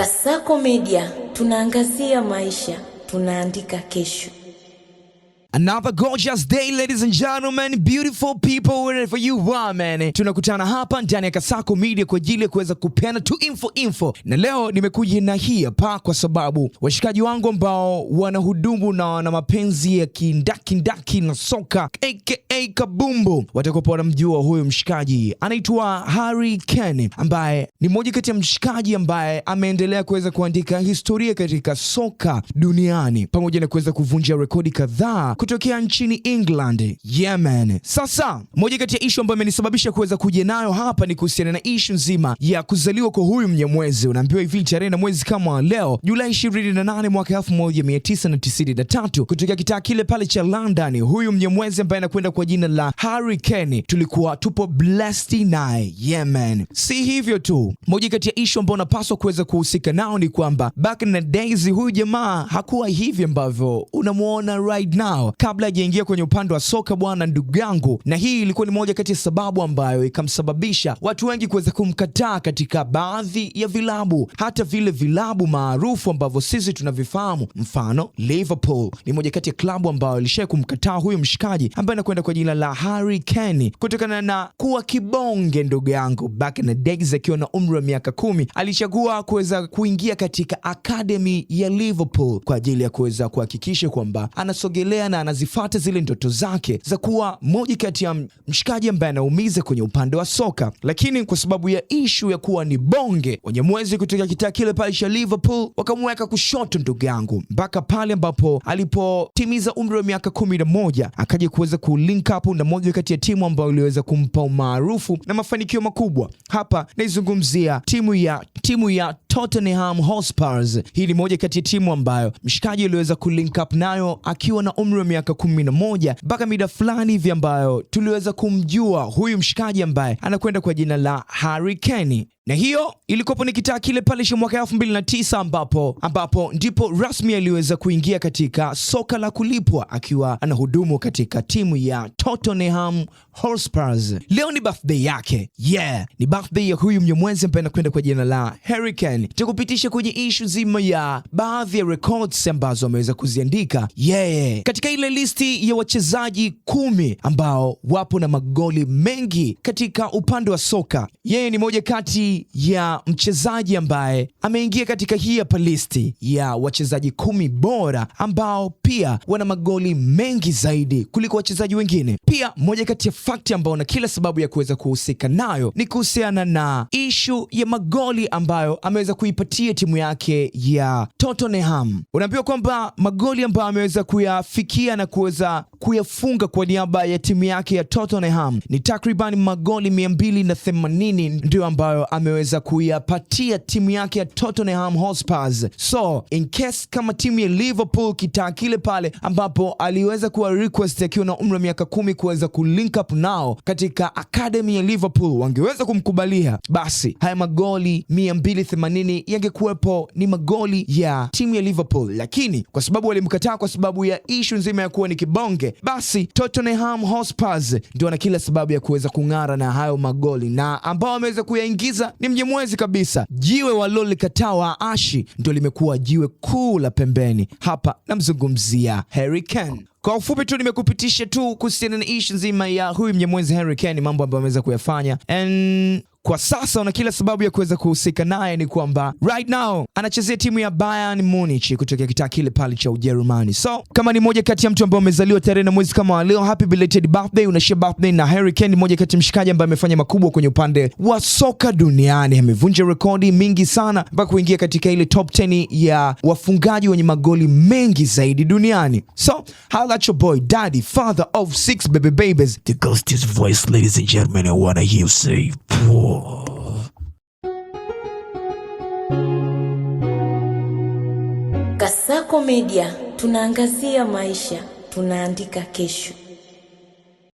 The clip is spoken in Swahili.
Kasako Media, tunaangazia maisha, tunaandika kesho. Another gorgeous day, ladies and gentlemen, beautiful people wherever you are, man. Tunakutana hapa ndani ya Kasako Media kwa ajili ya kuweza kupeana tu info. Na leo nimekuja na hii hapa kwa sababu washikaji wangu ambao wanahudumu na wana mapenzi ya kindaki na soka aka kabumbu watakuwa wanamjua huyu mshikaji. Anaitwa Harry Kane, ambaye ni mmoja kati ya mshikaji ambaye ameendelea kuweza kuandika historia katika soka duniani pamoja na kuweza kuvunja rekodi kadhaa kutokea nchini England. Yeah man. Sasa moja kati ya issue ambayo imenisababisha kuweza kuja nayo hapa ni kuhusiana na issue nzima ya kuzaliwa kwa huyu Mnyamwezi. Unaambiwa hivi tarehe na mwezi kama leo Julai 28 mwaka 1993 kutokea kitaa kile pale cha London, huyu Mnyamwezi ambaye anakwenda kwa jina la Harry Kane tulikuwa tupo blessed naye. Yeah man. Si hivyo tu, moja kati ya issue ambayo unapaswa kuweza kuhusika nao ni kwamba back in the days huyu jamaa hakuwa hivi ambavyo unamuona right now kabla hajaingia kwenye upande wa soka bwana, ndugu yangu. Na hii ilikuwa ni moja kati ya sababu ambayo ikamsababisha watu wengi kuweza kumkataa katika baadhi ya vilabu, hata vile vilabu maarufu ambavyo sisi tunavifahamu. Mfano Liverpool ni moja kati ya klabu ambayo ilisha kumkataa huyu mshikaji ambaye anakwenda kwa jina la Harry Kane kutokana na kuwa kibonge, ndugu yangu. Back in the days akiwa na umri wa miaka 10 alichagua kuweza kuingia katika academy ya Liverpool kwa ajili ya kuweza kuhakikisha kwamba anasogelea na anazifuata zile ndoto zake za kuwa moja kati ya mshikaji ambaye anaumiza kwenye upande wa soka. Lakini kwa sababu ya issue ya kuwa ni bonge, Wanyamwezi kutoka kitaa kile pale cha Liverpool wakamweka kushoto, ndugu yangu, mpaka pale ambapo alipotimiza umri wa miaka 11 akaja kuweza kulink up na moja kati ya timu ambayo iliweza kumpa umaarufu na mafanikio makubwa. Hapa naizungumzia timu ya Tottenham Hotspur. Hii ni moja kati ya timu ambayo mshikaji aliweza kulink up nayo akiwa na umri wa miaka 11 mpaka mida fulani hivi ambayo tuliweza kumjua huyu mshikaji ambaye anakwenda kwa jina la Harry Kane. Na hiyo ilikopo ni kitaa kile pale cha mwaka 2009 ambapo ndipo rasmi aliweza kuingia katika soka la kulipwa akiwa anahudumu katika timu ya Tottenham Hotspur. Leo ni birthday yake. Yeah, ni birthday ya huyu Mnyamwezi ambaye anakwenda kwa jina la Harry Kane. Tukupitisha kwenye issue zima ya baadhi ya records ambazo ameweza kuziandika. Yeah, katika ile listi ya wachezaji 10 ambao wapo na magoli mengi katika upande wa soka, yeye ni moja kati ya mchezaji ambaye ameingia katika hii hapa listi ya wachezaji 10 bora ambao pia wana magoli mengi zaidi kuliko wachezaji wengine. Pia moja kati ya fakti ambao na kila sababu ya kuweza kuhusika nayo ni kuhusiana na issue ya magoli ambayo ameweza kuipatia timu yake ya Tottenham. Unaambiwa kwamba magoli ambayo ameweza kuyafikia na kuweza kuyafunga kwa niaba ya timu yake ya Tottenham ni takriban magoli 280 ndio ambayo ameweza kuyapatia timu yake ya Tottenham Hotspur. So in case kama timu ya Liverpool kitaa kile pale ambapo aliweza kuwa request akiwa na umri wa miaka 10 kuweza kulink up nao katika academy ya Liverpool wangeweza kumkubalia, basi haya magoli 280 yangekuwepo ni magoli ya timu ya Liverpool. Lakini kwa sababu walimkataa kwa sababu ya issue nzima ya kuwa ni kibonge, basi Tottenham Hotspur ndio wana kila sababu ya kuweza kung'ara na hayo magoli, na ambao wameweza kuyaingiza ni Mnyamwezi kabisa. Jiwe walilolikataa Waashi ndio limekuwa jiwe kuu la pembeni. Hapa namzungumzia Harry Kane. Kwa ufupi tu nimekupitisha tu kuhusiana na issue nzima ya huyu Mnyamwezi Harry Kane, mambo ambayo ameweza kuyafanya, and kwa sasa una kila sababu ya kuweza kuhusika naye ni kwamba right now anachezea timu ya Bayern Munich kutoka kitaa kile pale cha Ujerumani. So kama ni moja kati ya mtu ambaye amezaliwa tarehe na mwezi kama leo, happy belated birthday. Unashare birthday na Harry Kane, moja kati ya mshikaji ambaye amefanya makubwa kwenye upande wa soka duniani. Amevunja rekodi mingi sana mpaka kuingia katika ile top 10 ya wafungaji wenye magoli mengi zaidi duniani. So holla at your boy, daddy, father of 6 baby babies, the ghostest voice, ladies and gentlemen. I wanna hear you say Kasako Media, tunaangazia maisha, tunaandika kesho.